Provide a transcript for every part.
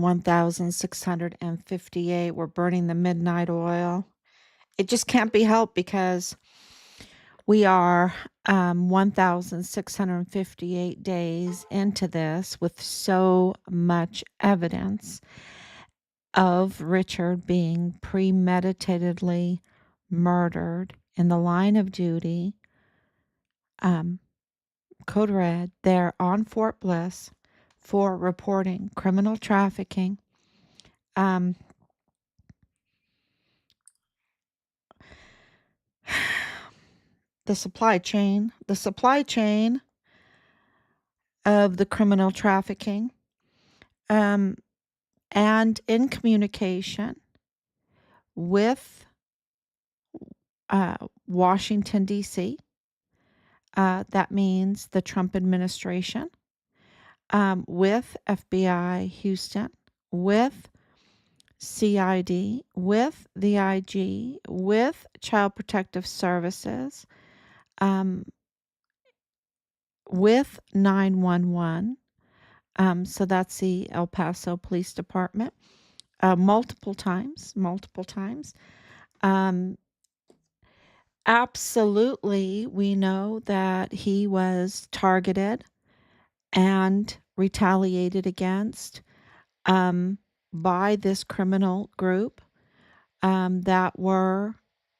1,658. We're burning the midnight oil. It just can't be helped because we are 1,658 days into this with so much evidence of Richard being premeditatedly murdered in the line of duty. Code Red there on Fort Bliss for reporting criminal trafficking. Um, the supply chain of the criminal trafficking, and in communication with Washington, D.C. That means the Trump administration, with FBI Houston, with CID, with the IG, with Child Protective Services, with 911. So that's the El Paso Police Department. Multiple times. Absolutely, we know that he was targeted and retaliated against by this criminal group that were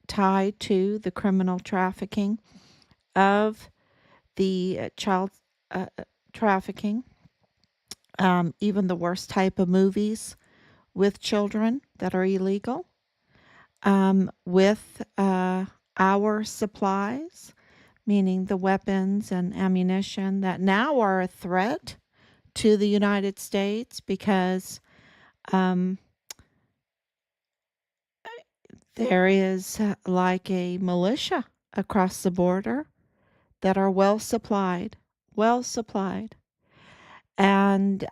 tied to the criminal trafficking of the child trafficking, even the worst type of movies with children that are illegal, with our supplies, meaning the weapons and ammunition that now are a threat to the United States because there is like a militia across the border that are well supplied. And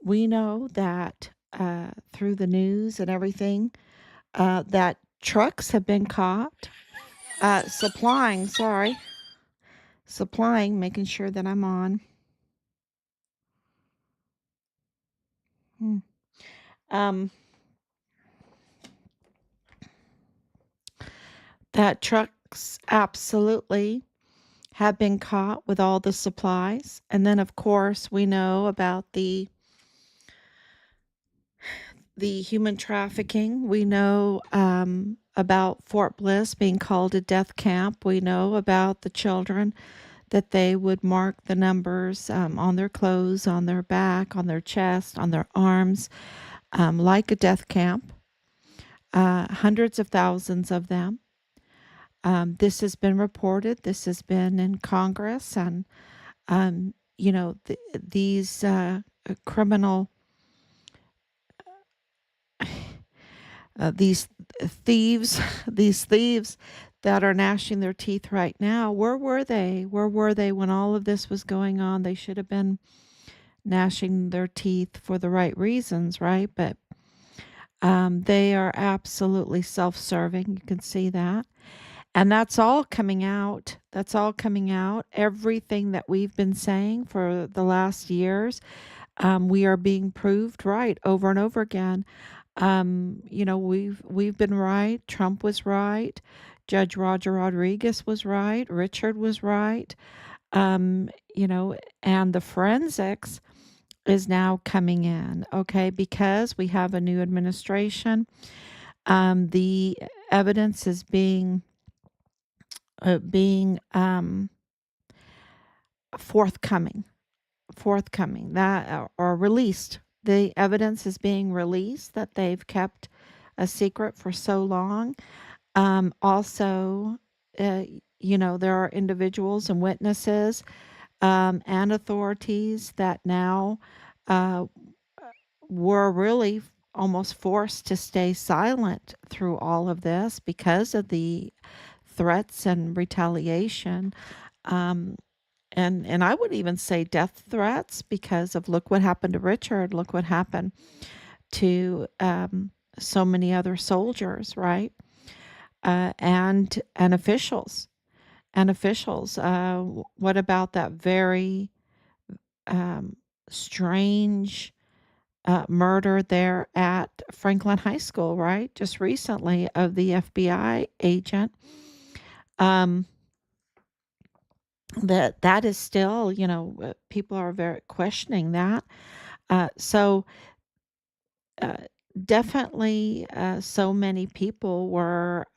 we know that through the news and everything, that trucks have been caught supplying, making sure that I'm on. That trucks absolutely have been caught with all the supplies. And then, of course, we know about the human trafficking. We know about Fort Bliss being called a death camp. We know about the children that they would mark the numbers on their clothes, on their back, on their chest, on their arms, like a death camp. Hundreds of thousands of them. This has been reported. This has been in Congress, and these criminal, these thieves, that are gnashing their teeth right now. Where were they? Where were they when all of this was going on? They should have been gnashing their teeth for the right reasons, right? But they are absolutely self-serving. You can see that. And that's all coming out. Everything that we've been saying for the last years, we are being proved right over and over again. We've been right. Trump was right. Judge Roger Rodriguez was right. Richard was right. And the forensics is now coming in, okay, because we have a new administration. The evidence is being forthcoming that or released. The evidence is being released that they've kept a secret for so long. Also, there are individuals and witnesses and authorities that now were really almost forced to stay silent through all of this because of the threats and retaliation. And I would even say death threats because of look what happened to Richard, look what happened to so many other soldiers, right? And officials. What about that very strange murder there at Franklin High School, right? Just recently, of the FBI agent. Um, that is still, people are very questioning that. So uh, definitely, so many people were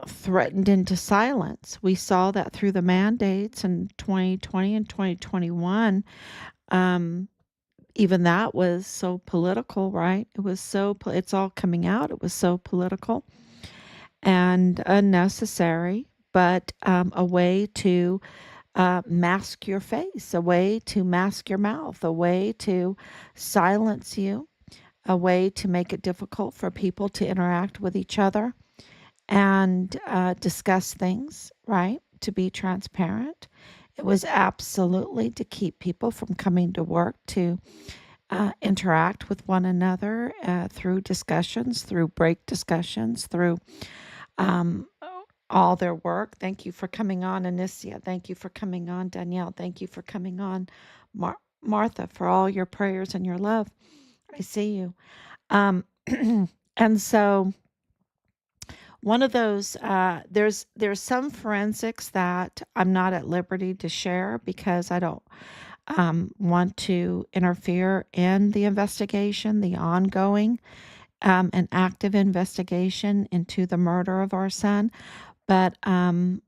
threatened into silence. We saw that through the mandates in 2020 and 2021. Um, Even that was so political, right? It was it's all coming out. It was so political and unnecessary, but a way to mask your face, a way to mask your mouth, a way to silence you, a way to make it difficult for people to interact with each other and discuss things, right? To be transparent. It was absolutely to keep people from coming to work to interact with one another through discussions, through break discussions, through um, all their work. Thank you for coming on, Anicia. Thank you for coming on, Danielle. Thank you for coming on, Martha, for all your prayers and your love. I see you. Um, and so one of those, there's some forensics that I'm not at liberty to share because I don't want to interfere in the investigation, the ongoing and active investigation into the murder of our son. But I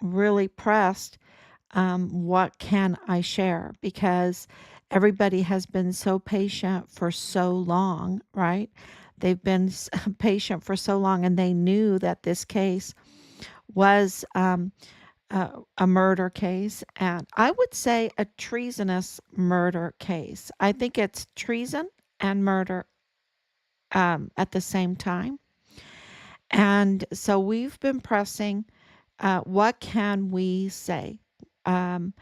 really pressed, what can I share? Because everybody has been so patient for so long, right? They've been patient for so long, and they knew that this case was a murder case, and I would say a treasonous murder case. I think it's treason and murder at the same time. And so we've been pressing, what can we say? Um,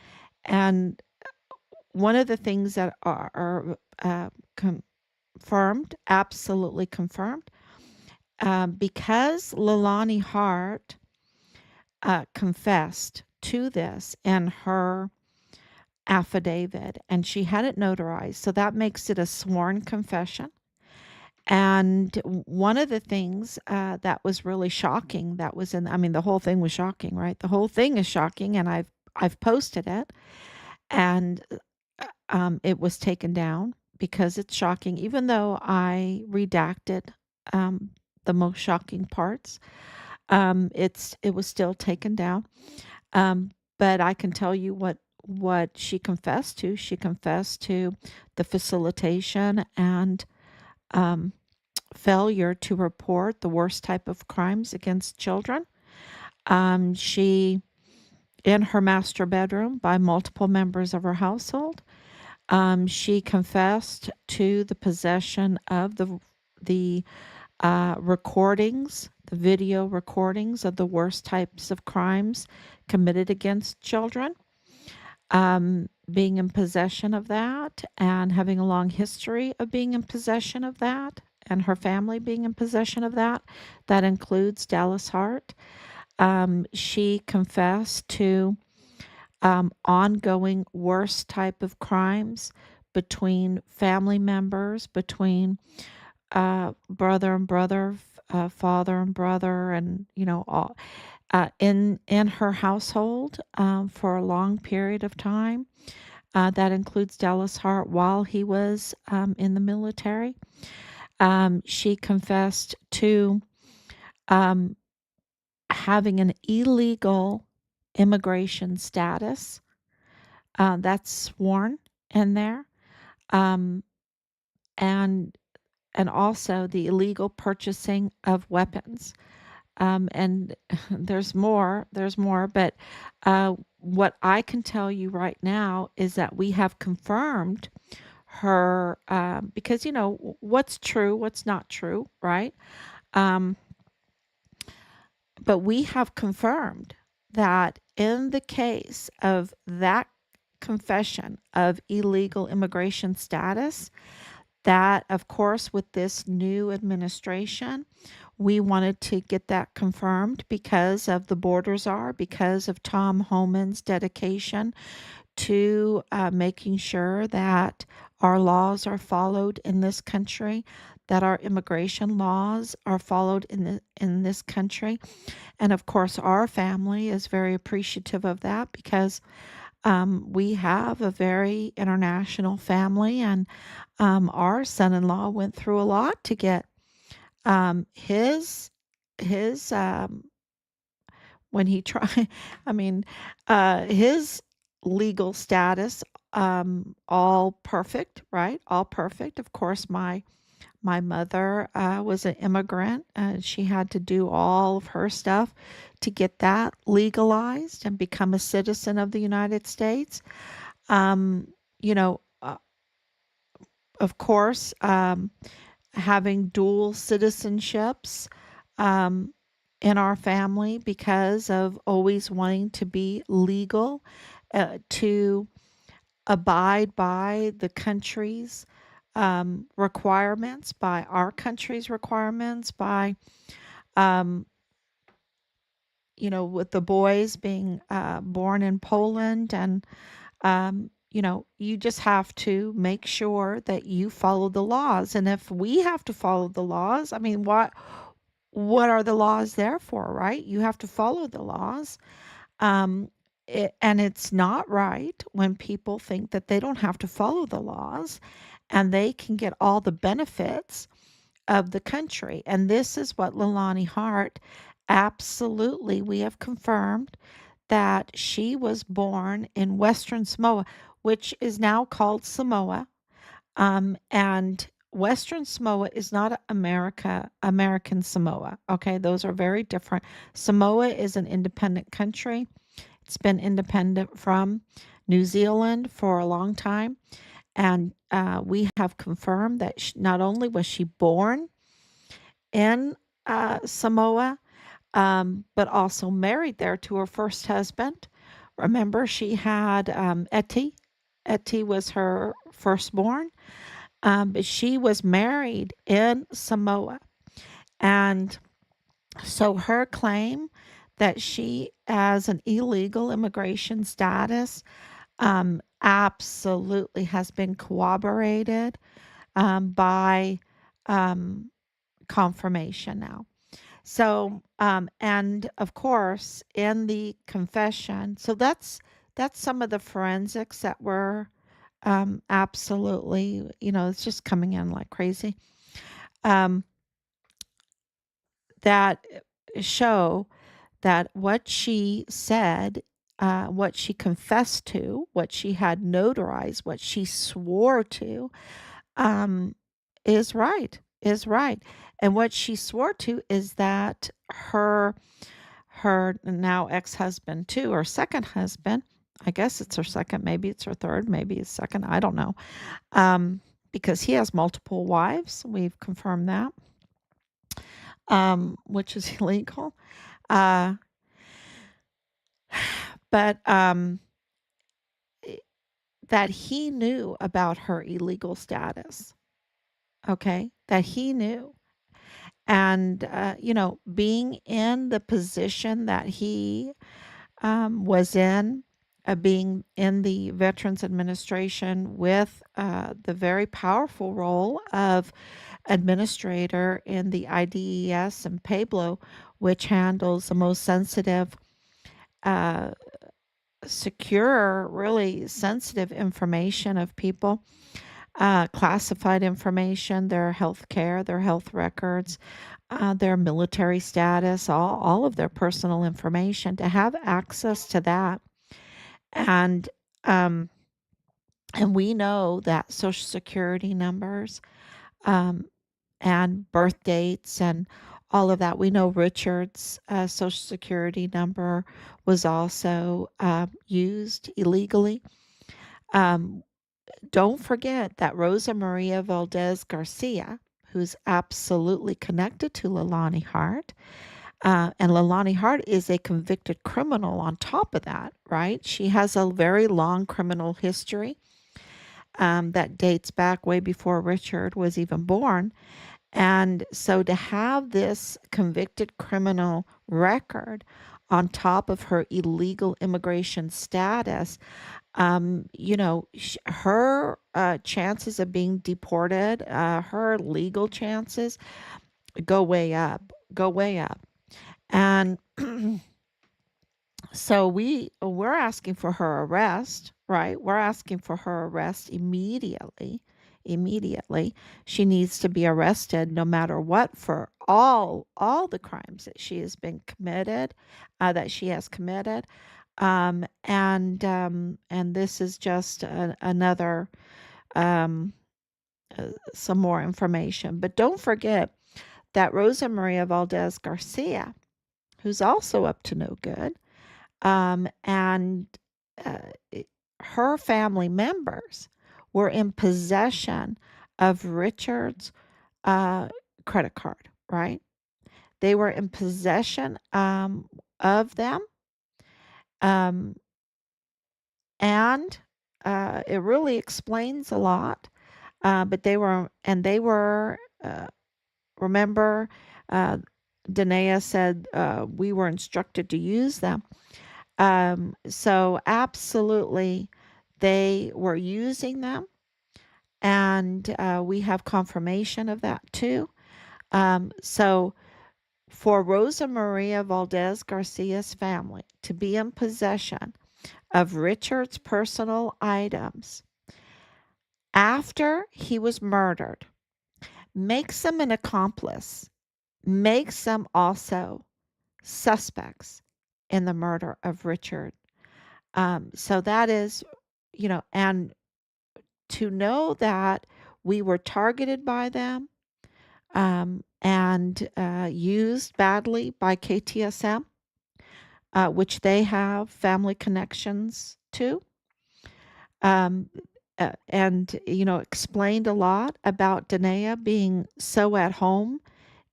and one of the things that are confirmed, absolutely confirmed, because Leilani Hart confessed to this in her affidavit and she had it notarized. So that makes it a sworn confession. And one of the things that was really shocking that was I mean, the whole thing was shocking, right? The whole thing is shocking, and I've posted it, and it was taken down because it's shocking. Even though I redacted um, the most shocking parts, it was still taken down. Um, but I can tell you what she confessed to. She confessed to the facilitation and um, failure to report the worst type of crimes against children. She, in her master bedroom by multiple members of her household, she confessed to the possession of the recordings, the video recordings of the worst types of crimes committed against children. Being in possession of that and having a long history of being in possession of that, and her family being in possession of that. That includes Dallas Hart. She confessed to ongoing worst type of crimes between family members, between brother and brother, father and brother, and all in her household for a long period of time. That includes Dallas Hart while he was in the military. She confessed to um, having an illegal immigration status. That's sworn in there. Um, and and also the illegal purchasing of weapons. And there's more, but what I can tell you right now is that we have confirmed her, because what's true, what's not true, right? Um, but we have confirmed that in the case of that confession of illegal immigration status, That, of course, with this new administration, we wanted to get that confirmed because of the borders are, because of Tom Homan's dedication to making sure that our laws are followed in this country, that our immigration laws are followed in this country. And of course, our family is very appreciative of that because we have a very international family, and our son-in-law went through a lot to get his when he tried. I mean, his legal status all perfect, right? All perfect. Of course, my mother was an immigrant. She had to do all of her stuff to get that legalized and become a citizen of the United States. Um, you know, of course, having dual citizenships um, in our family because of always wanting to be legal, to abide by the country's requirements, by our country's requirements, by, um, with the boys being born in Poland. And, you just have to make sure that you follow the laws. And if we have to follow the laws, I mean, what are the laws there for, right? You have to follow the laws. Um, and it's not right when people think that they don't have to follow the laws and they can get all the benefits of the country. And this is what Leilani Hart absolutely, we have confirmed that she was born in Western Samoa, which is now called Samoa. And Western Samoa is not American Samoa. Okay, those are very different. Samoa is an independent country. It's been independent from New Zealand for a long time. And we have confirmed that not only was she born in Samoa, but also married there to her first husband. Remember, she had Eti. Eti was her firstborn, but she was married in Samoa. And so her claim that she has an illegal immigration status absolutely has been corroborated by um, confirmation now. So, and of course, in the confession, so that's some of the forensics that were absolutely, it's just coming in like crazy. Um, that show that what she said, what she confessed to, what she had notarized, what she swore to, um, is right, is right. And what she swore to is that her now ex-husband too, or second husband, I guess it's her second, maybe it's her third, maybe his second, I don't know. Because he has multiple wives, we've confirmed that, which is illegal. Uh, but that he knew about her illegal status. Okay, that he knew. And, being in the position that he was in, being in the Veterans Administration with the very powerful role of administrator in the IDES and Pueblo, which handles the most sensitive, uh, secure, really sensitive information of people, classified information, their health care, their health records, their military status, all of their personal information, to have access to that. And um, and we know that social security numbers um, and birth dates and all of that. We know Richard's social security number was also used illegally. Um, don't forget that Rosa Maria Valdez Garcia, who's absolutely connected to Leilani Hart, and Leilani Hart is a convicted criminal on top of that, right? She has a very long criminal history. that dates back way before Richard was even born. And so to have this convicted criminal record on top of her illegal immigration status, her chances of being deported, her legal chances go way up. And so we're asking for her arrest, right? We're asking for her arrest immediately. Immediately. She needs to be arrested no matter what for all the crimes that she has been committed, that she has committed. And this is just another um, some more information. But don't forget that Rosa Maria Valdez Garcia, who's also up to no good, and uh, her family members were in possession of Richard's uh, credit card, right? They were in possession of them. Um, and it really explains a lot. They were, remember, uh, Danae said we were instructed to use them. So absolutely, they were using them, and we have confirmation of that too. So for Rosa Maria Valdez Garcia's family to be in possession of Richard's personal items after he was murdered makes them an accomplice, makes them also suspects in the murder of Richard. So that is, and to know that we were targeted by them, and used badly by KTSM, which they have family connections to, um, and explained a lot about Danae being so at home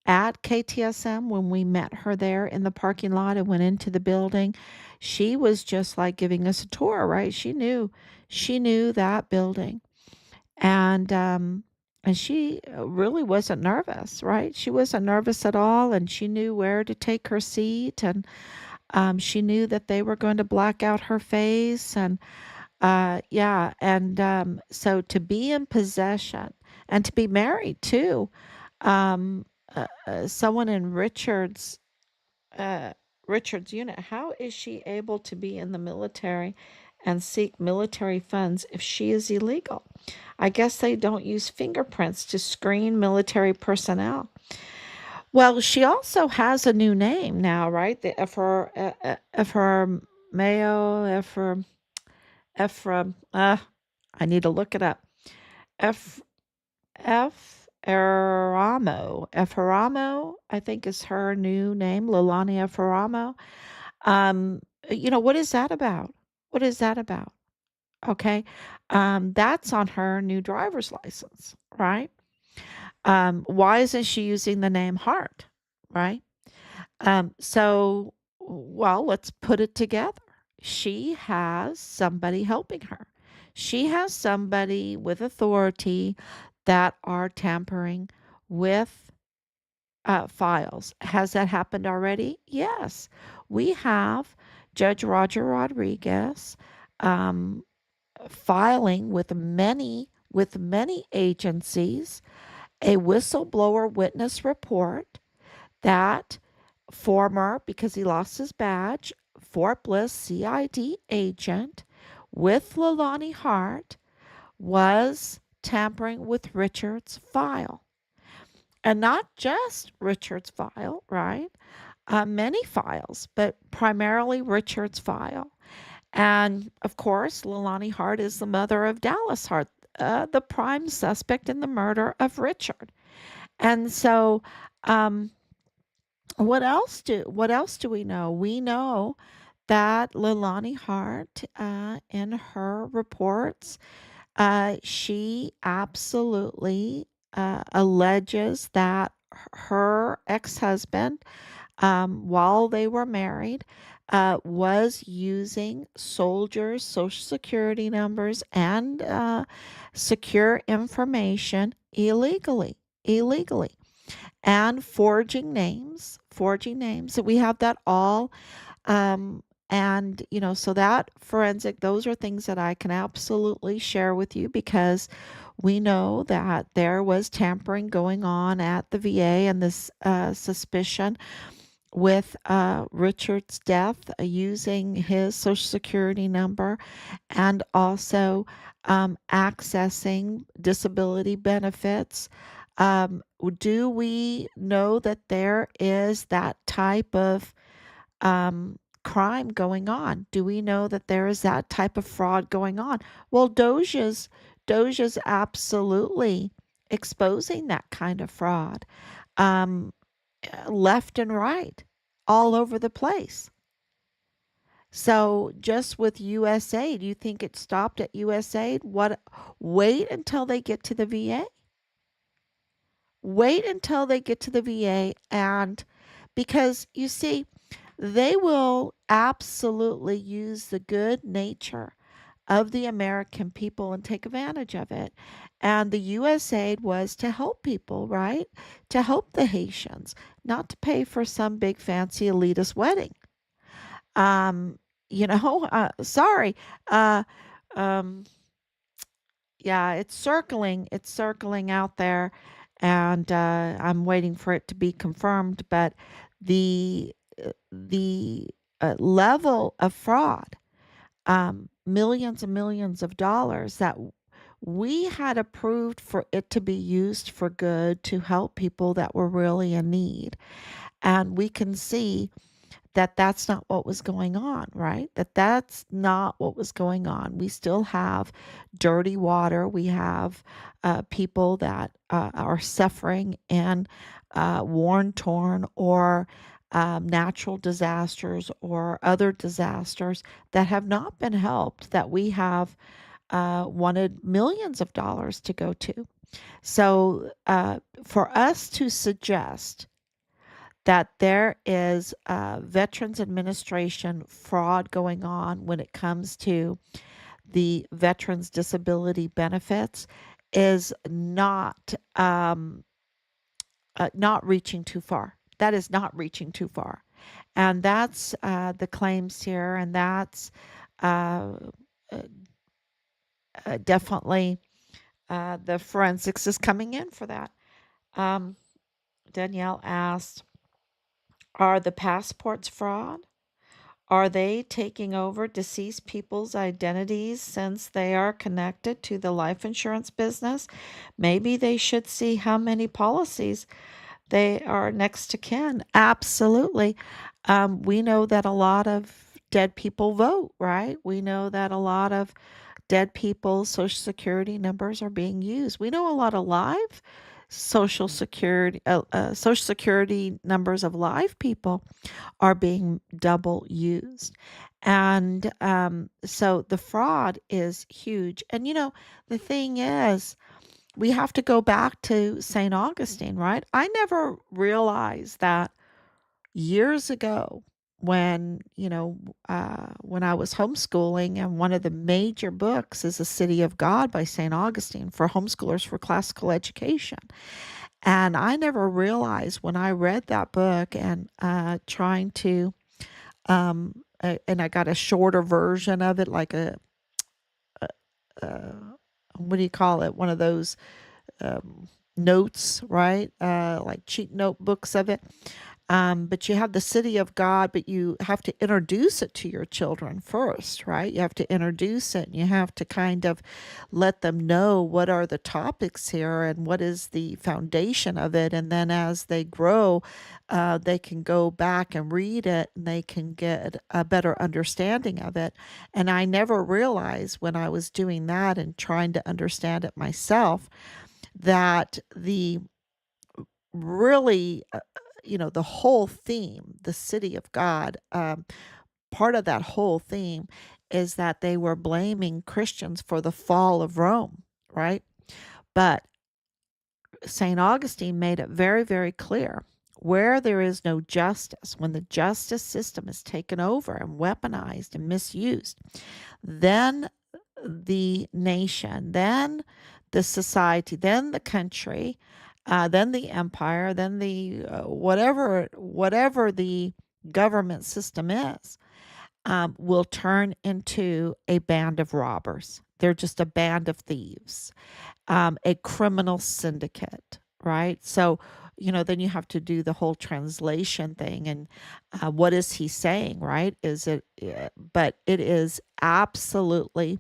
at KTSM when we met her there in the parking lot and went into the building. She was just like giving us a tour, right? She knew that building, and she really wasn't nervous, right? She wasn't nervous at all, and she knew where to take her seat, and she knew that they were going to black out her face, and yeah, and so to be in possession and to be married too, um, someone in uh, Richard's unit. How is she able to be in the military and seek military funds if she is illegal? I guess they don't use fingerprints to screen military personnel. Well, she also has a new name now, right? The Ephraim Mayo, Ephraim. I need to look it up. F Eframo, I think is her new name, Lilani Eframo. Um, what is that about? What is that about? Okay. That's on her new driver's license, right? Why isn't she using the name Hart, right? Well, let's put it together. She has somebody helping her. She has somebody with authority that are tampering with files. Has that happened already? Yes. We have Judge Roger Rodriguez um, filing with many agencies a whistleblower witness report that former, because he lost his badge, Fort Bliss CID agent with Leilani Hart was tampering with Richard's file. And not just Richard's file, right? Many files, but primarily Richard's file. And of course, Leilani Hart is the mother of Dallas Hart, the prime suspect in the murder of Richard. And so, um, what else do we know? We know that Leilani Hart, in her reports, she absolutely alleges that her ex-husband while they were married, was using soldiers' social security numbers and secure information illegally. Illegally. And forging names. So we have that all. And, so that forensic, those are things that I can absolutely share with you because we know that there was tampering going on at the VA and this suspicion with Richard's death using his social security number and also accessing disability benefits. Do we know that there is that type of crime going on? Do we know that there is that type of fraud going on? Well, Doja's absolutely exposing that kind of fraud, um, left and right, all over the place. So just with USA, do you think it stopped at USA? What? Wait until they get to the VA. Wait until they get to the VA, and because you see, they will absolutely use the good nature of the American people and take advantage of it. And the USAID was to help people, right? To help the Haitians, not to pay for some big fancy elitist wedding. Um, sorry. Uh, um, yeah, it's circling out there, and I'm waiting for it to be confirmed. But the level of fraud, millions and millions of dollars that we had approved for it to be used for good to help people that were really in need, and we can see that that's not what was going on, right? That's not what was going on. We still have dirty water. We have people that are suffering in war torn or natural disasters or other disasters that have not been helped, that we have wanted millions of dollars to go to. So for us to suggest that there is Veterans Administration fraud going on when it comes to the veterans' disability benefits is not reaching too far. That is not reaching too far, and that's the claims here, and that's uh, uh, definitely the forensics is coming in for that. Um, Danielle asked, "Are the passports fraud? Are they taking over deceased people's identities since they are connected to the life insurance business? Maybe they should see how many policies they are next to kin." Absolutely. We know that a lot of dead people vote, right? We know that a lot of dead people's social security numbers are being used. We know a lot of live social security numbers of live people are being double used. And so the fraud is huge. And the thing is, we have to go back to St. Augustine, right? I never realized that years ago when, when I was homeschooling, and one of the major books is The City of God by St. Augustine for homeschoolers for classical education. And I never realized when I read that book and trying to and I got a shorter version of it, like a what do you call it? One of those um, notes, right? Like cheat notebooks of it. But you have the city of God, but you have to introduce it to your children first, right? You have to introduce it and you have to kind of let them know what are the topics here and what is the foundation of it. And then as they grow, they can go back and read it and they can get a better understanding of it. And I never realized when I was doing that and trying to understand it myself that the really the whole theme, the city of God, part of that whole theme is that they were blaming Christians for the fall of Rome, right? But St. Augustine made it very, very clear where there is no justice, when the justice system is taken over and weaponized and misused, then the nation, then the society, then the country, then the empire, then the whatever the government system is, will turn into a band of robbers. They're just a band of thieves, a criminal syndicate, right? So, then you have to do the whole translation thing, and what is he saying, right? But it is absolutely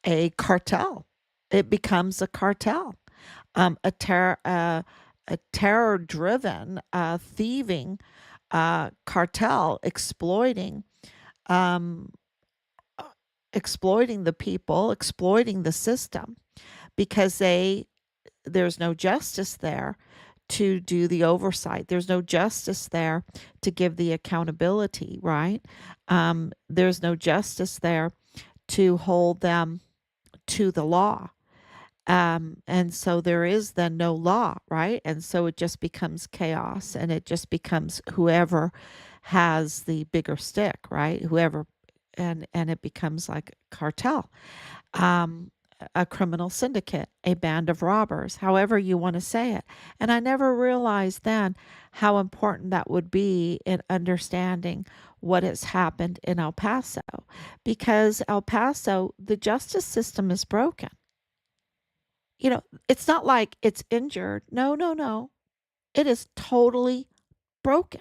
a cartel. It becomes a cartel, a terror-driven, thieving cartel um, exploiting the people, exploiting the system, because there's no justice there to do the oversight. There's no justice there to give the accountability, right? There's no justice there to hold them to the law. And so there is then no law, right? And so it just becomes chaos, and it just becomes whoever has the bigger stick, right? Whoever, and it becomes like a cartel, um, a criminal syndicate, a band of robbers, however you want to say it. And I never realized then how important that would be in understanding what has happened in El Paso, because El Paso, the justice system is broken. It's not like it's injured. No, no, no. It is totally broken.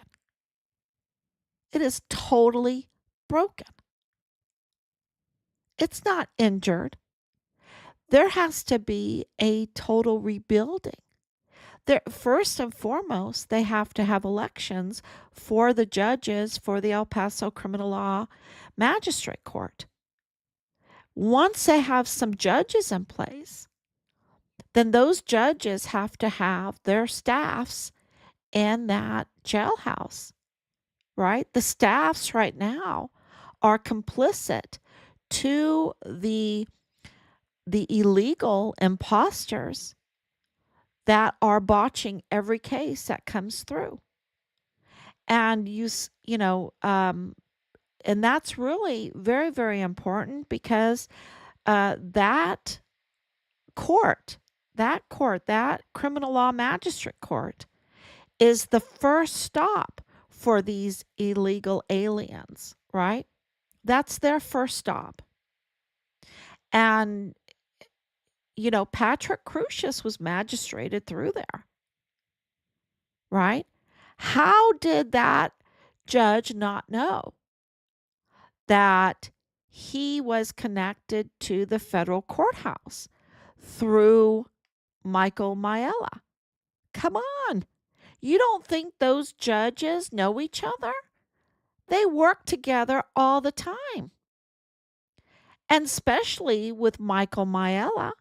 It is totally broken. It's not injured. There has to be a total rebuilding. First and foremost, they have to have elections for the judges for the El Paso Criminal Law Magistrate Court. Once they have some judges in place, then those judges have to have their staffs in that jailhouse, right? The staffs right now are complicit to the illegal imposters that are botching every case that comes through. And and that's really very, very important, because that court, that criminal law magistrate court, is the first stop for these illegal aliens, right? That's their first stop. And, Patrick Crucius was magistrated through there, right? How did that judge not know that he was connected to the federal courthouse through Michael Miella? Come on. You don't think those judges know each other? They work together all the time. And especially with Michael Miella,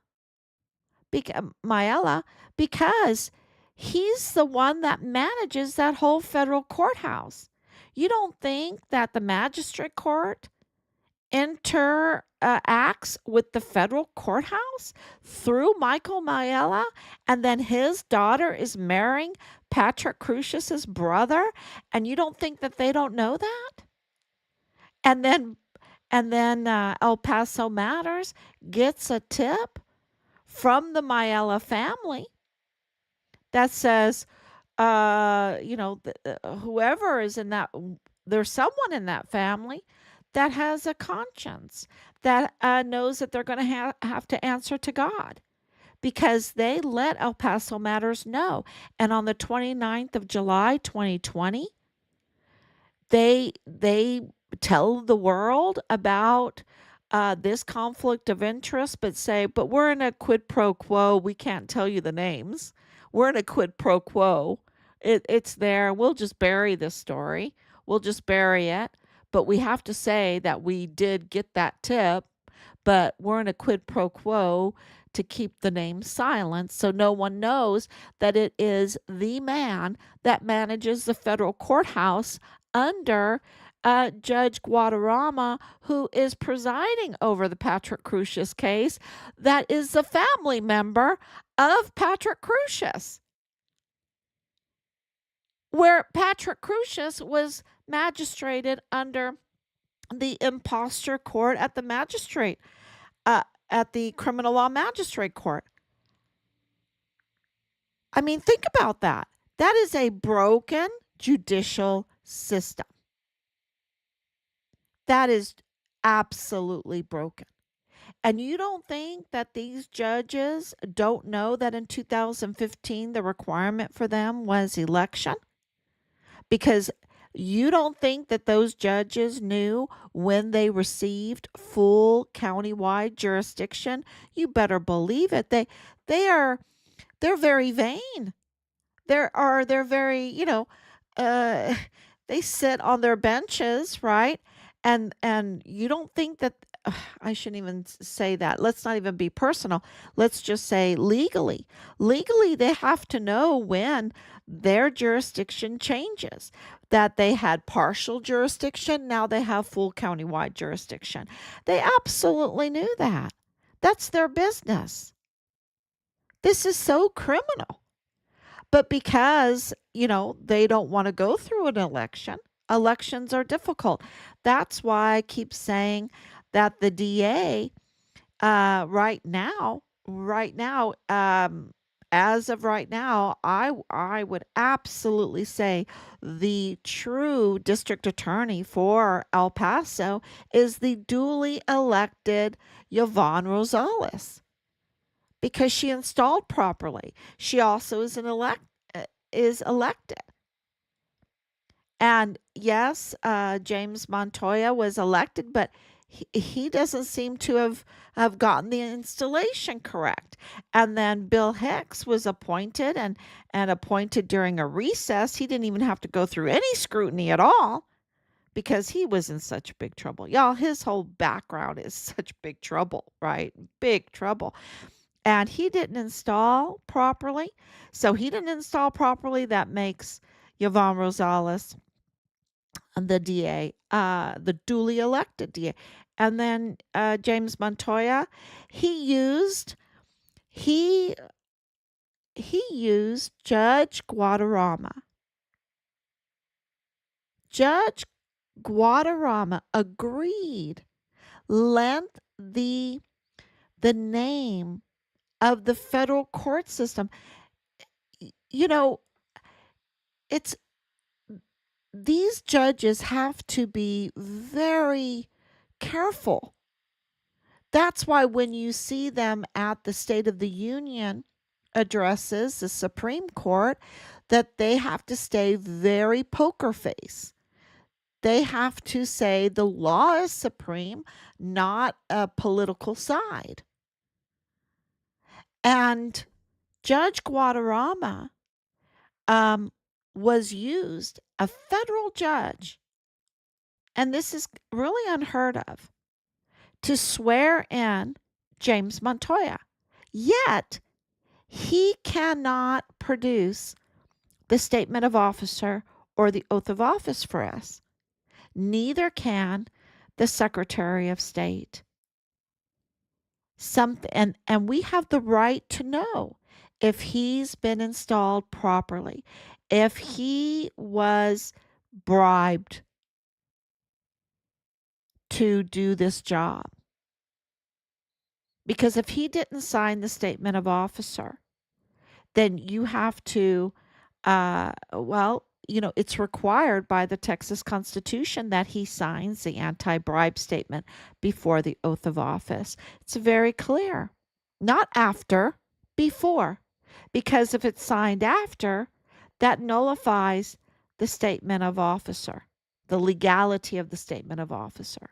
because he's the one that manages that whole federal courthouse. You don't think that the magistrate court interacts with the federal courthouse through Michael Miella, and then his daughter is marrying Patrick Crucius's brother, and you don't think that they don't know that? And then El Paso Matters gets a tip from the Miella family that says, whoever is in that, there's someone in that family that has a conscience, that knows that they're going to have to answer to God, because they let El Paso Matters know. And on the 29th of July, 2020, they tell the world about this conflict of interest, but we're in a quid pro quo. We can't tell you the names. We're in a quid pro quo. It's there. We'll just bury this story. We'll just bury it. But we have to say that we did get that tip, but we're in a quid pro quo to keep the name silent, so no one knows that it is the man that manages the federal courthouse under Judge Guadarrama, who is presiding over the Patrick Crucius case, that is the family member of Patrick Crucius. where Patrick Crucius was magistrated under the imposter court at the magistrate, at the criminal law magistrate court. I mean, think about that. That is a broken judicial system. That is absolutely broken. And you don't think that these judges don't know that in 2015 the requirement for them was election? Because you don't think that those judges knew when they received full countywide jurisdiction? You better believe it. They are they're very vain. They're very, uh they sit on their benches, right? And you don't think that I shouldn't even say that. Let's not even be personal. Let's just say legally. Legally, they have to know when their jurisdiction changes. That they had partial jurisdiction, now they have full countywide jurisdiction. They absolutely knew that. That's their business. This is so criminal. But because, they don't want to go through an election, elections are difficult. That's why I keep saying that the DA, as of right now, I would absolutely say the true district attorney for El Paso is the duly elected Yvonne Rosales because she installed properly. She also is elected. And yes, James Montoya was elected, but he doesn't seem to have gotten the installation correct. And then Bill Hicks was appointed and appointed during a recess. He didn't even have to go through any scrutiny at all because he was in such big trouble. Y'all, his whole background is such big trouble, right? Big trouble. And he didn't install properly. So he didn't install properly. That makes Yvonne Rosales the DA, the duly elected DA. And then James Montoya, he used he he used Judge Guadarrama. Judge Guadarrama agreed, lent the name of the federal court system. You know, it's these judges have to be very careful. That's why when you see them at the State of the Union addresses, the Supreme Court, that they have to stay very poker face. They have to say the law is supreme, not a political side. And Judge Guadarrama was used, a federal judge, and this is really unheard of, to swear in James Montoya. Yet, he cannot produce the statement of officer or the oath of office for us. Neither can the Secretary of State. And we have the right to know if he's been installed properly, if he was bribed to do this job. Because if he didn't sign the statement of officer, then you have to, it's required by the Texas Constitution that he signs the anti bribe statement before the oath of office. It's very clear. Not after, before. Because if it's signed after, that nullifies the statement of officer, the legality of the statement of officer.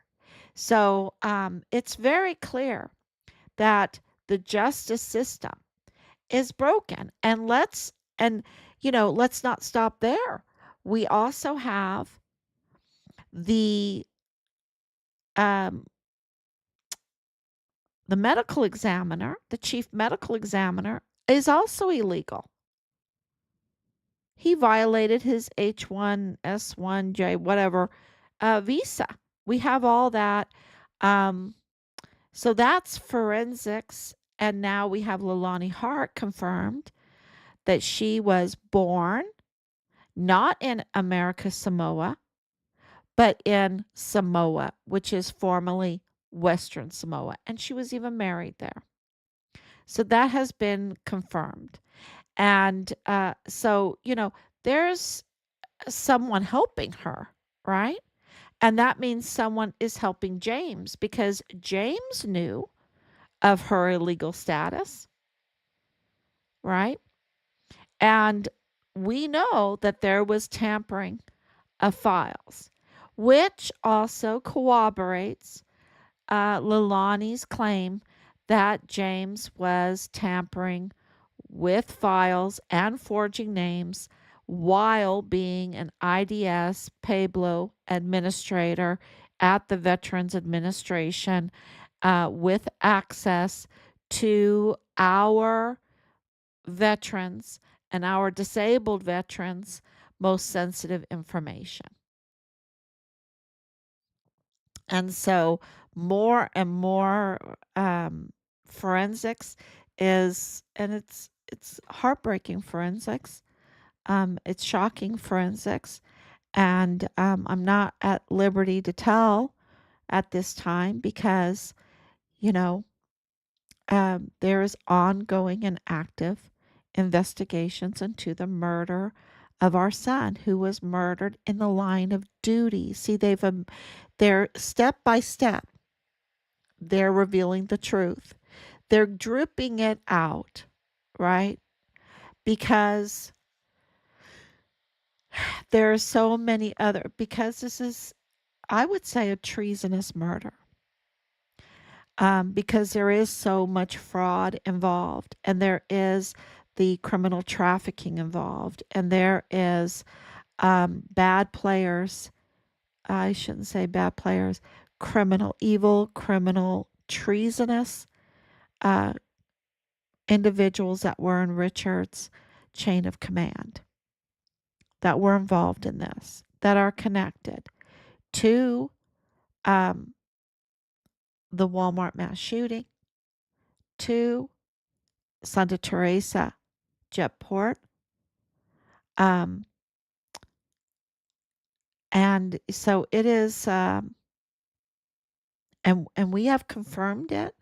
So it's very clear that the justice system is broken. And let's not stop there. We also have the medical examiner, the chief medical examiner, is also illegal. He violated his H1S1J whatever visa. We have all that. So that's forensics. And now we have Leilani Hart confirmed that she was born not in America Samoa, but in Samoa, which is formerly Western Samoa. And she was even married there. So that has been confirmed. And so, there's someone helping her, right? And that means someone is helping James because James knew of her illegal status, right? And we know that there was tampering of files, which also corroborates Lilani's claim that James was tampering with files and forging names while being an IDS Pueblo administrator at the Veterans Administration with access to our veterans and our disabled veterans' most sensitive information. And so more and more forensics and it's heartbreaking forensics. It's shocking forensics, and I'm not at liberty to tell at this time because you know there is ongoing and active investigations into the murder of our son, who was murdered in the line of duty. See, they're step by step, they're revealing the truth. They're dripping it out, right? Because there are so many because this is, I would say, a treasonous murder. Because there is so much fraud involved, and there is the criminal trafficking involved, and there is bad players. I shouldn't say bad players, evil, criminal, treasonous uh, individuals that were in Richard's chain of command that were involved in this, that are connected to um, the Walmart mass shooting, to Santa Teresa Jetport. Um, and so it is, and we have confirmed it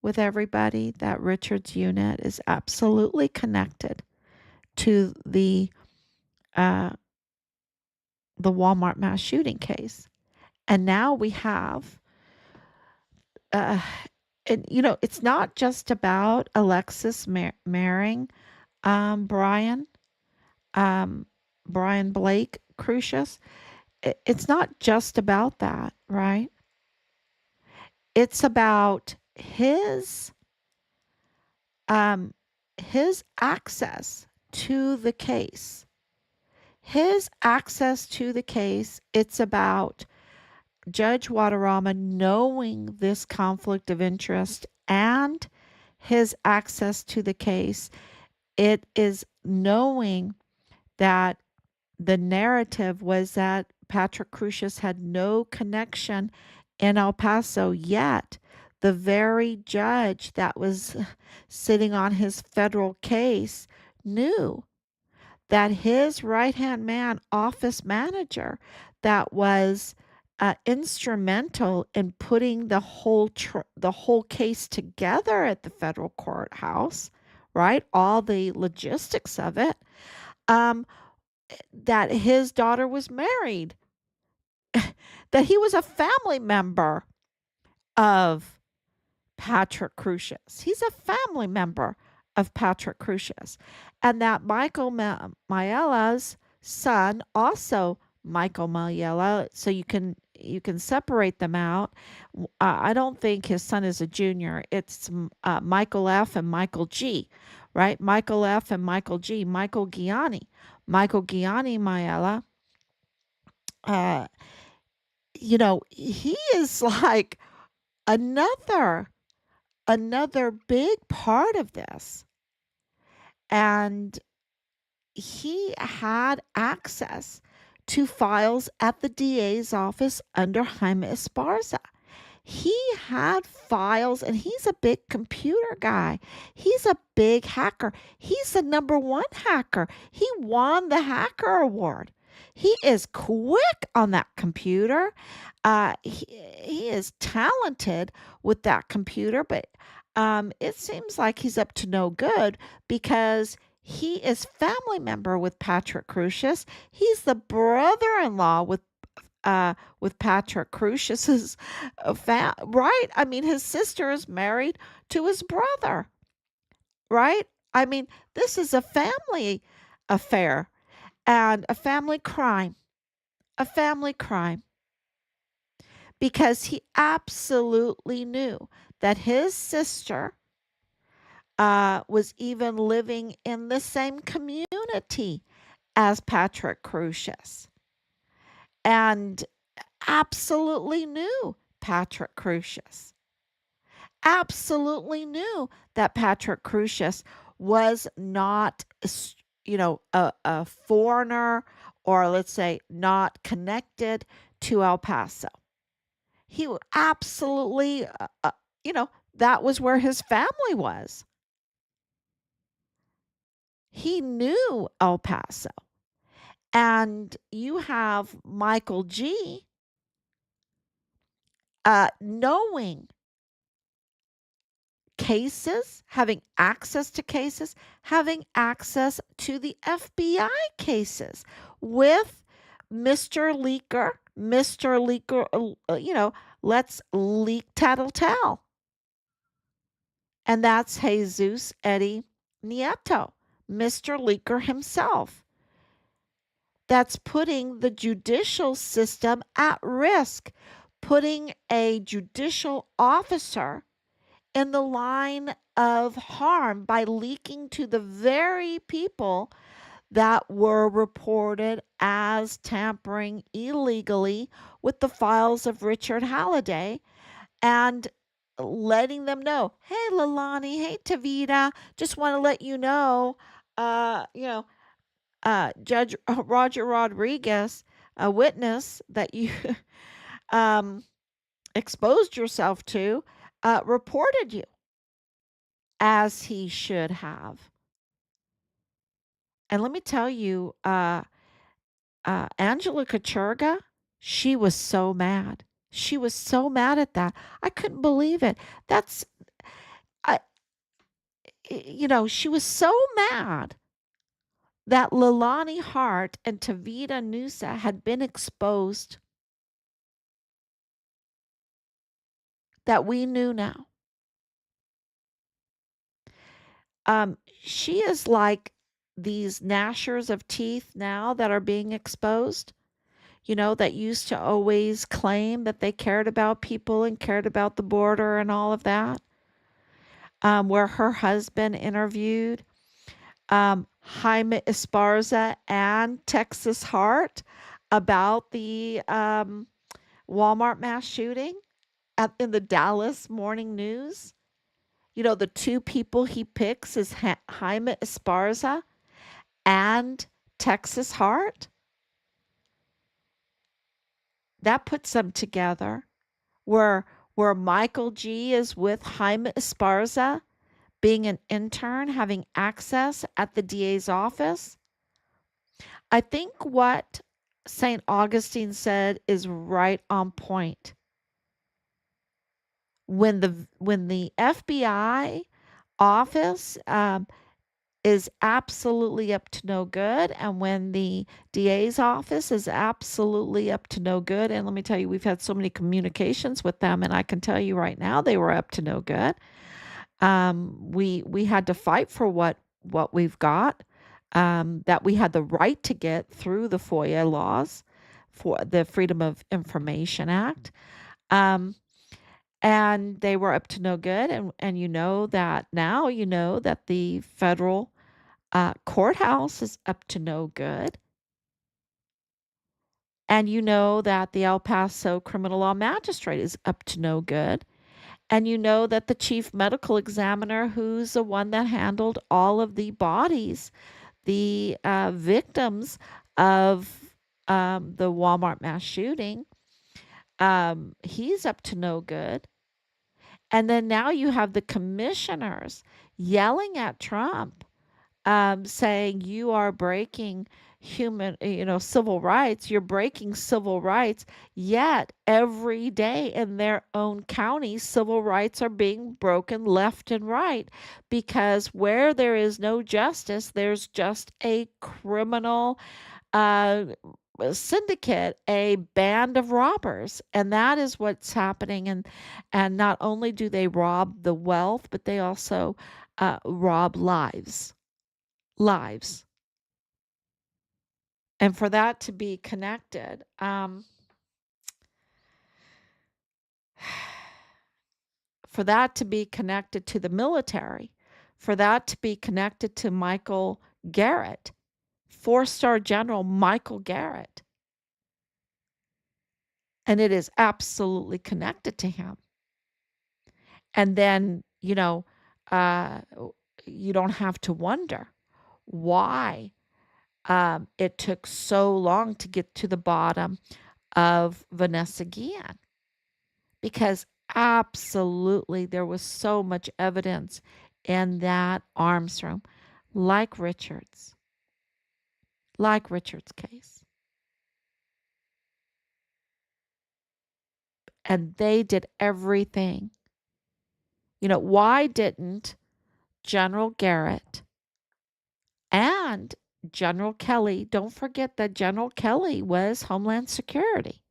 with everybody that Richard's unit is absolutely connected to uh, the Walmart mass shooting case. And now we have, uh, and it's not just about Alexis marrying Brian, um, Brian Blake Crucius. It's not just about that, right? It's about um, his access to the case. His access to the case. It's about Judge Waterama knowing this conflict of interest and his access to the case. It is knowing that the narrative was that Patrick Crucius had no connection in El Paso, yet the very judge that was sitting on his federal case knew that his right hand man, office manager, that was instrumental in putting the whole case together at the federal courthouse, right? All the logistics of it. Um, that his daughter was married, that he was a family member of Patrick Crucius. He's a family member of Patrick Crucius. And that Michael Maiela's son, also Michael Maiela, so you can separate them out. I don't think his son is a junior. It's Michael F. and Michael G., right? Michael F. and Michael G. Michael Gianni. Michael Gianni Maiela, uh, he is like another big part of this. And he had access to files at the DA's office under Jaime Esparza. He had files, and he's a big computer guy. He's a big hacker. He's the number one hacker. He won the hacker award. He is quick on that computer. He is talented with that computer, but it seems like he's up to no good because he is family member with Patrick Crusius. He's the brother-in-law with Patrick Crusius's right? I mean, his sister is married to his brother, right? I mean, this is a family affair and a family crime, because he absolutely knew that his sister was even living in the same community as Patrick Crusius, and absolutely knew Patrick Crusius. Absolutely knew that Patrick Crusius was not, a foreigner, or let's say not connected to El Paso. He absolutely, that was where his family was. He knew El Paso. And you have Michael G. Knowing cases, having access to cases, having access to the FBI cases with Mr. Leaker, Mr. Leaker, let's leak tattletale. And that's Jesus Eddie Nieto, Mr. Leaker himself. That's putting the judicial system at risk, putting a judicial officer in the line of harm by leaking to the very people that were reported as tampering illegally with the files of Richard Halliday, and letting them know, hey, Lalani, hey, Tavita, just want to let you know, uh, you know, Judge Roger Rodriguez, a witness that you um, exposed yourself to, reported you, as he should have. And let me tell you, Angela Kachurga, she was so mad. She was so mad at that. I couldn't believe it. That's, I, she was so mad that Lalani Hart and Tavita Nusa had been exposed, that we knew now. She is like these gnashers of teeth now that are being exposed, that used to always claim that they cared about people and cared about the border and all of that. Where her husband interviewed Jaime Esparza and Texas Hart about the Walmart mass shooting in the Dallas Morning News. The two people he picks is Jaime Esparza and Texas Hart. That puts them together. Where where Michael G is with Jaime Esparza, being an intern, having access at the DA's office. I think what St. Augustine said is right on point. When the FBI office is absolutely up to no good, and when the DA's office is absolutely up to no good, and let me tell you, we've had so many communications with them, and I can tell you right now they were up to no good. We had to fight for what we've got, that we had the right to get through the FOIA laws, for the Freedom of Information Act. Um, and they were up to no good. And you know that the federal courthouse is up to no good. And you know that the El Paso criminal law magistrate is up to no good. And you know that the chief medical examiner, who's the one that handled all of the bodies, the victims of the Walmart mass shooting, He's up to no good. And then now you have the commissioners yelling at Trump, saying you are breaking civil rights. You're breaking civil rights. Yet every day in their own counties, civil rights are being broken left and right because where there is no justice, there's just a criminal uh, syndicate, a band of robbers, and that is what's happening. And not only do they rob the wealth, but they also rob lives. And for that to be connected, for that to be connected to the military, for that to be connected to Michael Garrett, 4-star General Michael Garrett, and it is absolutely connected to him. And then, uh, you don't have to wonder why it took so long to get to the bottom of Vanessa Guillen, because absolutely there was so much evidence in that arms room, like Richard's, case. And they did everything. Why didn't General Garrett and General Kelly, don't forget that General Kelly was Homeland Security.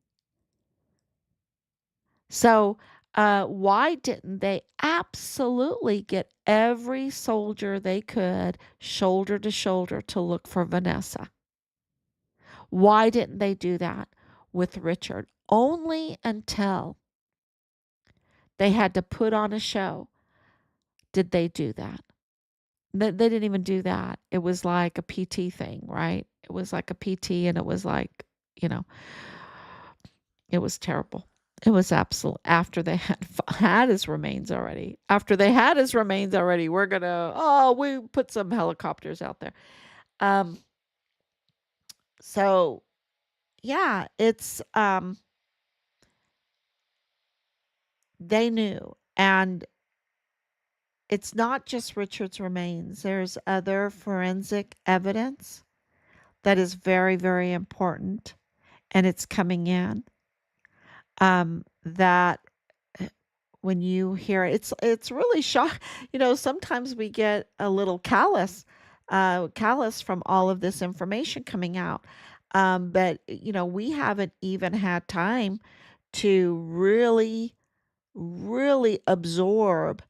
So, why didn't they absolutely get every soldier they could shoulder to shoulder to look for Vanessa? Why didn't they do that with Richard? Only until they had to put on a show did they do that. They didn't even do that. It was like a PT thing, right? It was like a PT, and it was like, you know, it was terrible. It was absolute. After they had his remains already. After they had his remains already, we put some helicopters out there. Um, so yeah, it's they knew, and it's not just Richard's remains. There's other forensic evidence that is very, very important, and it's coming in. That when you hear it, it's really shock. Sometimes we get a little callous from all of this information coming out. But we haven't even had time to really, really absorb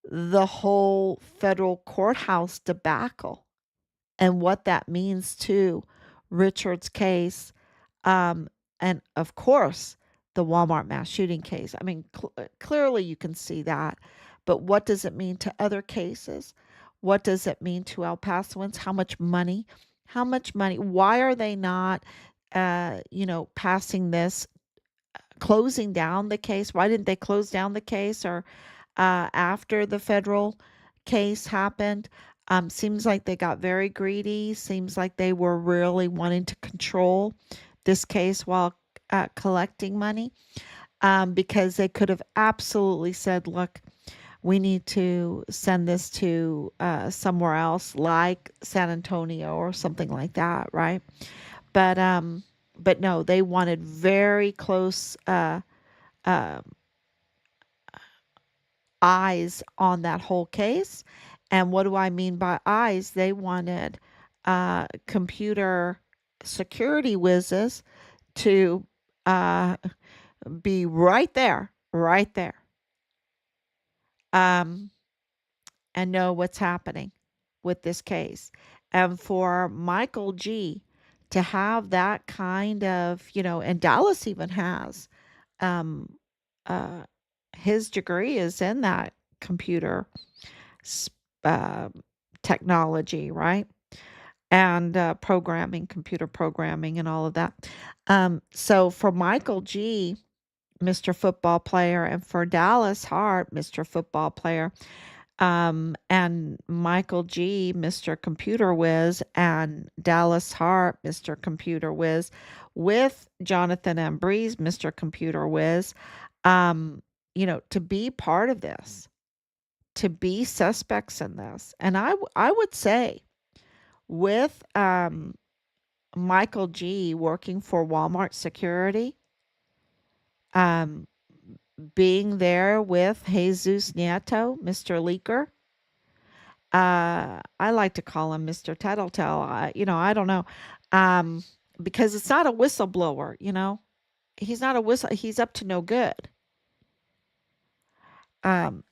the whole federal courthouse debacle and what that means to Richard's case, um, and of course, the Walmart mass shooting case. I mean, clearly you can see that. But what does it mean to other cases? What does it mean to El Pasoans? How much money? How much money? Why are they not, passing this, closing down the case? Why didn't they close down the case or after the federal case happened? Seems like they got very greedy. Seems like they were really wanting to control this case while collecting money, because they could have absolutely said, look, we need to send this to somewhere else like San Antonio or something like that, right? But no, they wanted very close uh, eyes on that whole case. And what do I mean by eyes? They wanted computer security whizzes to uh, be right there, um, and know what's happening with this case. And for Michael G to have that kind of, and Dallas even has, um, uh, his degree is in that computer uh, technology, right? And programming, computer programming, and all of that. So for Michael G, Mr. Football Player, and for Dallas Hart, Mr. Football Player, And Michael G, Mr. Computer Whiz, and Dallas Hart, Mr. Computer Whiz, with Jonathan Ambrose, Mr. Computer Whiz, um, to be part of this, to be suspects in this. And I would say with Michael G working for Walmart security, um, being there with Jesus Nieto, Mr. Leaker. I like to call him Mr. Tattletale. I don't know. Um, because it's not a whistleblower. He's not a whistle, he's up to no good. Um,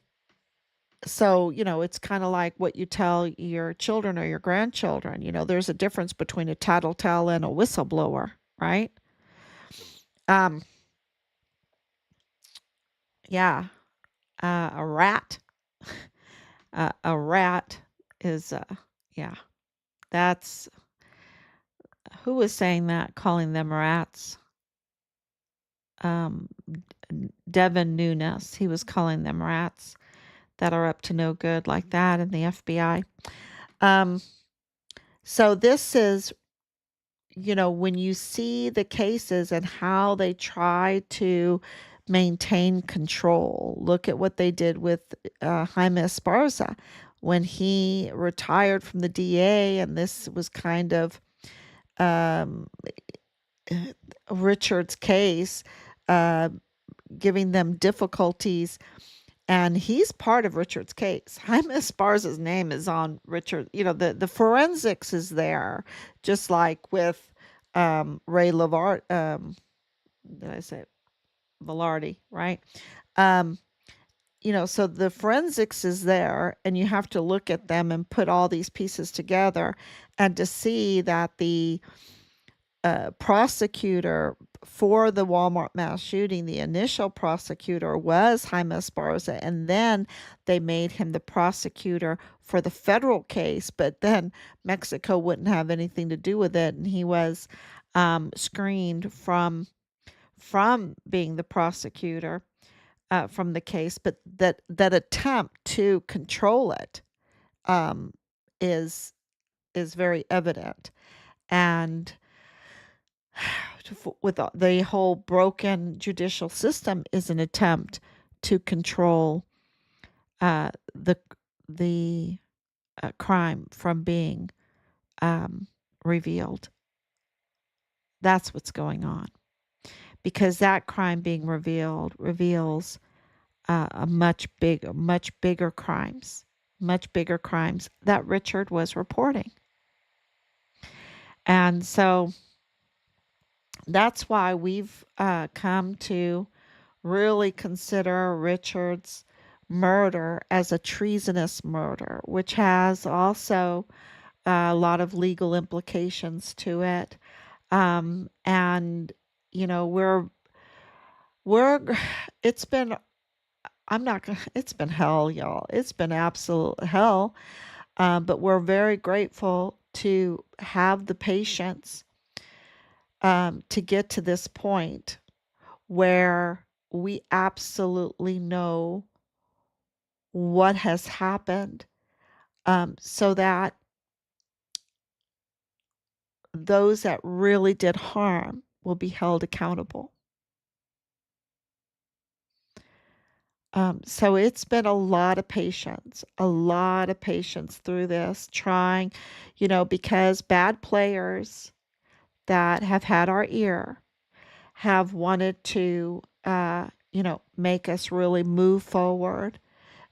so, it's kind of like what you tell your children or your grandchildren. There's a difference between a tattletale and a whistleblower, right? Um, yeah, a rat. A rat is, yeah, that's who was saying that, calling them rats? Um, Devin Nunes, he was calling them rats that are up to no good like that in the FBI. Um, so this is, when you see the cases and how they try to maintain control, look at what they did with Jaime Esparza when he retired from the DA, and this was kind of um, Richard's case, uh, giving them difficulties. And he's part of Richard's case. Jaime Esparza's name is on Richard. The forensics is there, just like with Ray Lavart. Did I say it? Velarde, right? Um, so the forensics is there, and you have to look at them and put all these pieces together, and to see that the prosecutor for the Walmart mass shooting, the initial prosecutor was Jaime Esparza, and then they made him the prosecutor for the federal case, but then Mexico wouldn't have anything to do with it, and he was screened from being the prosecutor from the case. But that attempt to control it um, is is very evident, and with the whole broken judicial system is an attempt to control the crime from being revealed. That's what's going on, because that crime being revealed reveals a much bigger crimes that Richard was reporting. And so that's why we've come to really consider Richard's murder as a treasonous murder, which has also a lot of legal implications to it. And we're it's been I'm not gonna it's been hell, y'all. It's been absolute hell. But we're very grateful to have the patience to get to this point where we absolutely know what has happened, so that those that really did harm will be held accountable. So it's been a lot of patience through this, trying, because bad players that have had our ear have wanted to, make us really move forward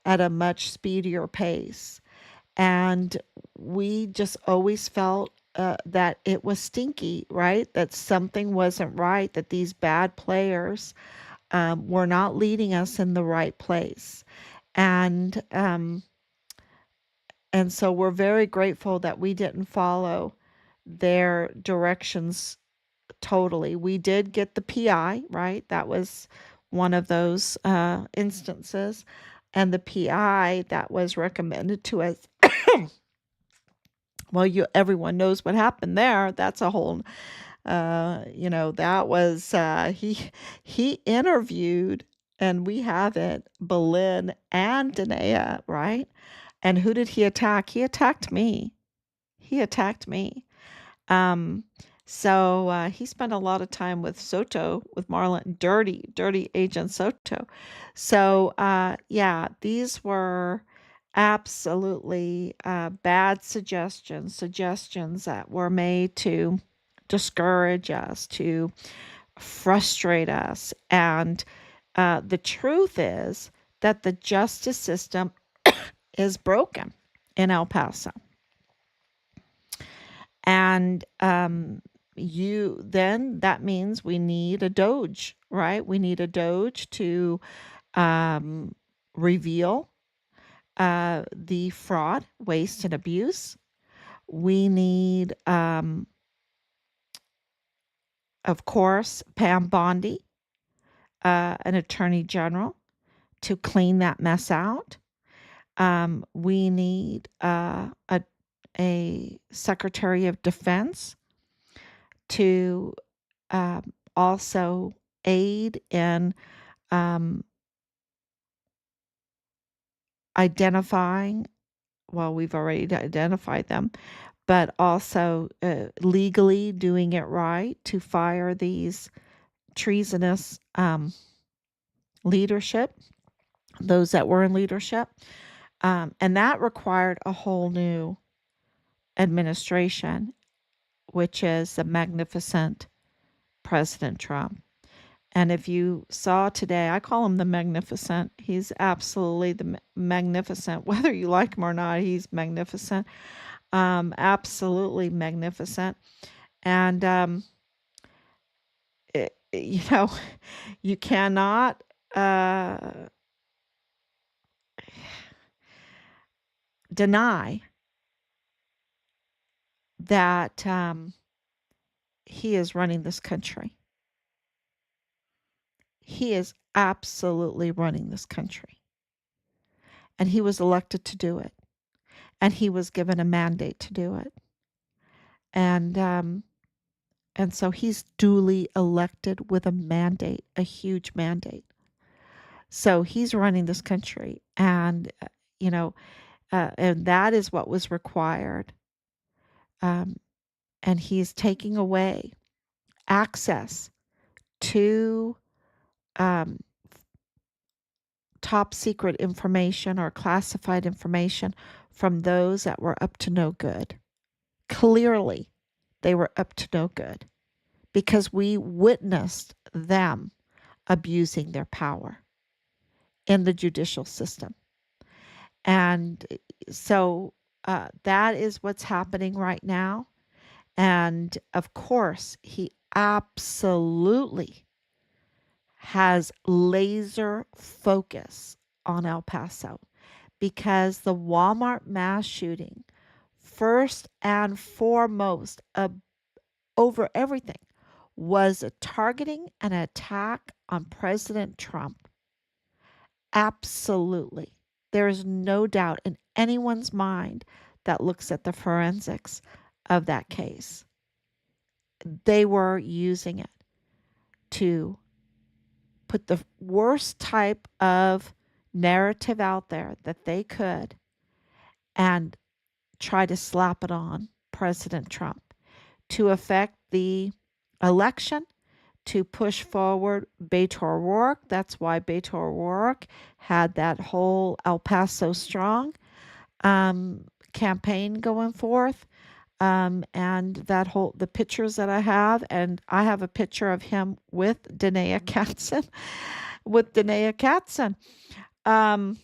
at a much speedier pace. And we just always felt that it was stinky, right? That something wasn't right, that these bad players were not leading us in the right place. And and so we're very grateful that we didn't follow their directions totally. We did get the PI, right? That was one of those instances. And the PI that was recommended to us, well, everyone knows what happened there. That's a whole, that was he interviewed and we have it, Boleyn and Danae, right? And who did he attack? He attacked me. He attacked me. Um, so he spent a lot of time with Soto, with Marlon, dirty Agent Soto. So yeah, these were absolutely bad suggestions that were made to discourage us, to frustrate us. And the truth is that the justice system is broken in El Paso. And you then that means we need a doge, right? We need a doge to um, reveal the fraud, waste, and abuse. We need, of course, Pam Bondi, an attorney general, to clean that mess out. We need a secretary of defense to also aid in um, identifying, well, we've already identified them, but also legally doing it right to fire these treasonous leadership, those that were in leadership. And that required a whole new administration, which is the magnificent President Trump. And if you saw today, I call him the magnificent. He's absolutely the magnificent. Whether you like him or not, he's magnificent. Absolutely magnificent. And, you know, you cannot deny that he is running this country. He is absolutely running this country. And he was elected to do it. And he was given a mandate to do it. And so he's duly elected with a mandate, a huge mandate. So he's running this country. And, you know, and that is what was required. Um, and he's taking away access to um, top secret information or classified information from those that were up to no good. Clearly, they were up to no good because we witnessed them abusing their power in the judicial system. And so that is what's happening right now. And of course, he absolutely has laser focus on El Paso because the Walmart mass shooting, first and foremost, over everything, was a targeting and attack on President Trump. Absolutely. There is no doubt in anyone's mind that looks at the forensics of that case. They were using it to put the worst type of narrative out there that they could and try to slap it on President Trump to affect the election, to push forward Beto O'Rourke. That's why Beto O'Rourke had that whole El Paso Strong campaign going forth. And the pictures that I have, and I have a picture of him with Danae Katzen, Um,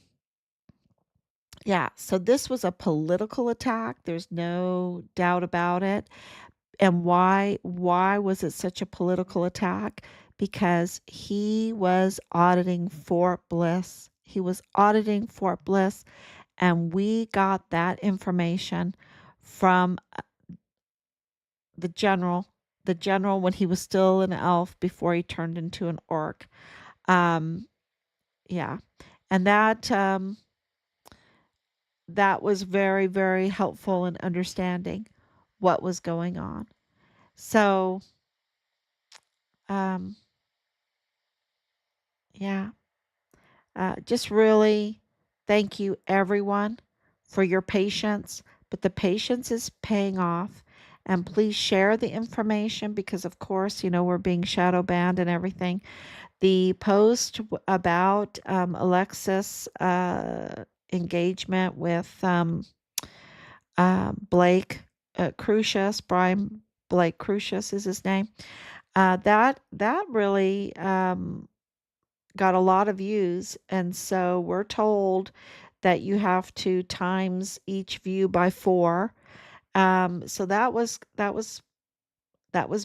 yeah, so this was a political attack. There's no doubt about it. And why was it such a political attack? Because he was auditing Fort Bliss. He was auditing Fort Bliss, and we got that information from the general when he was still an elf before he turned into an orc. Um, yeah, and that was very, very helpful in understanding what was going on. So, um, yeah. Just really thank you, everyone, for your patience. But the patience is paying off. And please share the information because, of course, we're being shadow banned and everything. The post about Alexis' engagement with Blake Crucius, Brian Blake Crucius is his name. That really got a lot of views, and so we're told that you have to times each view by 4. So that was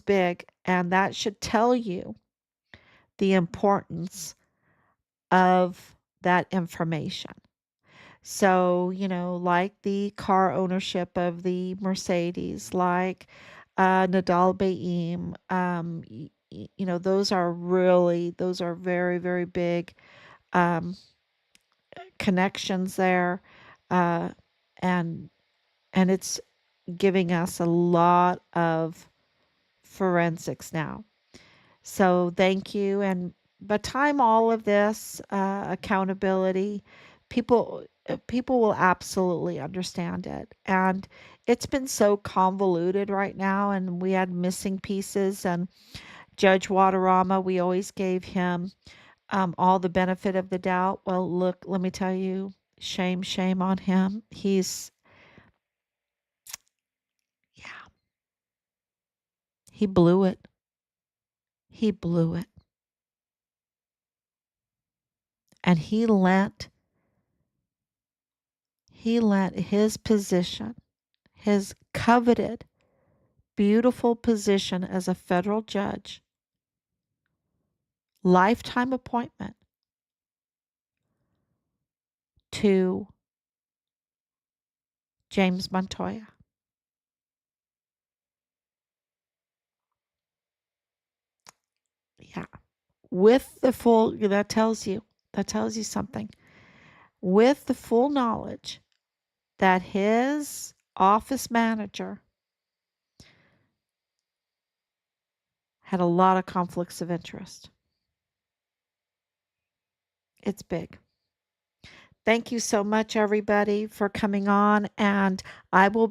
big, and that should tell you the importance of that information. So, like the car ownership of the Mercedes, like Nadal Baim, those are very, very big um, connections there, uh, and and it's giving us a lot of forensics now. So thank you. And but time all of this accountability, people will absolutely understand it. And it's been so convoluted right now, and we had missing pieces. And Judge Waterama, we always gave him all the benefit of the doubt. Well, look, let me tell you, shame on him. Yeah, he blew it. He blew it. And he let his position, his coveted, beautiful position as a federal judge, lifetime appointment, to James Montoya. Yeah. With the full, that tells you something. With the full knowledge that his office manager had a lot of conflicts of interest. It's big. Thank you so much, everybody, for coming on. And I will